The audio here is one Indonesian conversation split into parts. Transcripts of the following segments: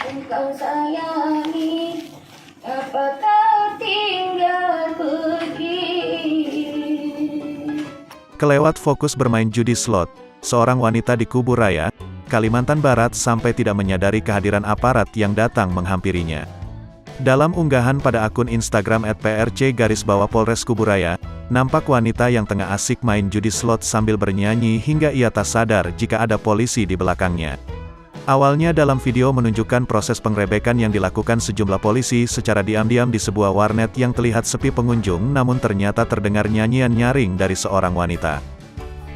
Engkau sayangi, apa kau tinggal pergi? Kelewat fokus bermain judi slot, seorang wanita di Kuburaya, Kalimantan Barat sampai tidak menyadari kehadiran aparat yang datang menghampirinya. Dalam unggahan pada akun Instagram @prc_Polres Kuburaya, nampak wanita yang tengah asik main judi slot sambil bernyanyi hingga ia tak sadar jika ada polisi di belakangnya. Awalnya dalam video menunjukkan proses penggerebekan yang dilakukan sejumlah polisi secara diam-diam di sebuah warnet yang terlihat sepi pengunjung, namun ternyata terdengar nyanyian nyaring dari seorang wanita.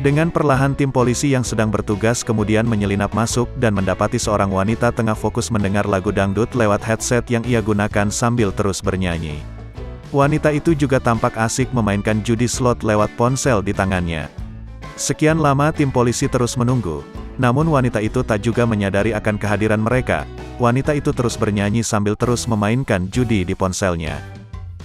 Dengan perlahan tim polisi yang sedang bertugas kemudian menyelinap masuk dan mendapati seorang wanita tengah fokus mendengar lagu dangdut lewat headset yang ia gunakan sambil terus bernyanyi. Wanita itu juga tampak asik memainkan judi slot lewat ponsel di tangannya. Sekian lama tim polisi terus menunggu. Namun wanita itu tak juga menyadari akan kehadiran mereka. Wanita itu terus bernyanyi sambil terus memainkan judi di ponselnya.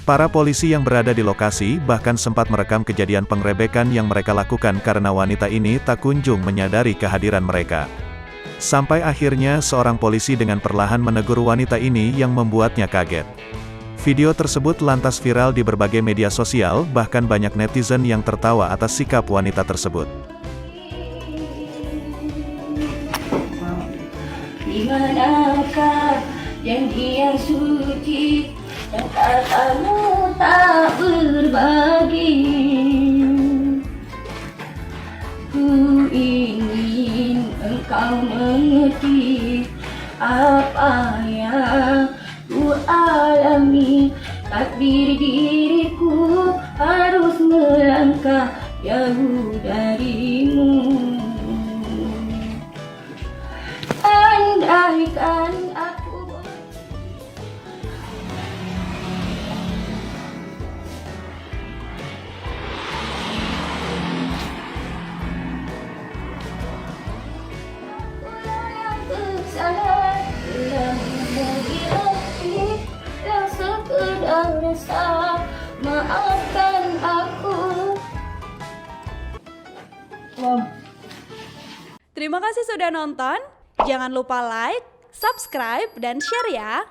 Para polisi yang berada di lokasi bahkan sempat merekam kejadian penggerebekan yang mereka lakukan karena wanita ini tak kunjung menyadari kehadiran mereka. Sampai akhirnya seorang polisi dengan perlahan menegur wanita ini yang membuatnya kaget. Video tersebut lantas viral di berbagai media sosial, bahkan banyak netizen yang tertawa atas sikap wanita tersebut. Di manakah janji yang suci dan katamu tak berbagi? Ku ingin engkau mengerti apa yang ku alami. Takdir diriku harus melangkah jauh darimu. Andaikan aku yang bersalah telah membagi hati yang sekedar rasa, maafkan aku. Terima kasih sudah nonton. Jangan lupa like, subscribe, dan share ya.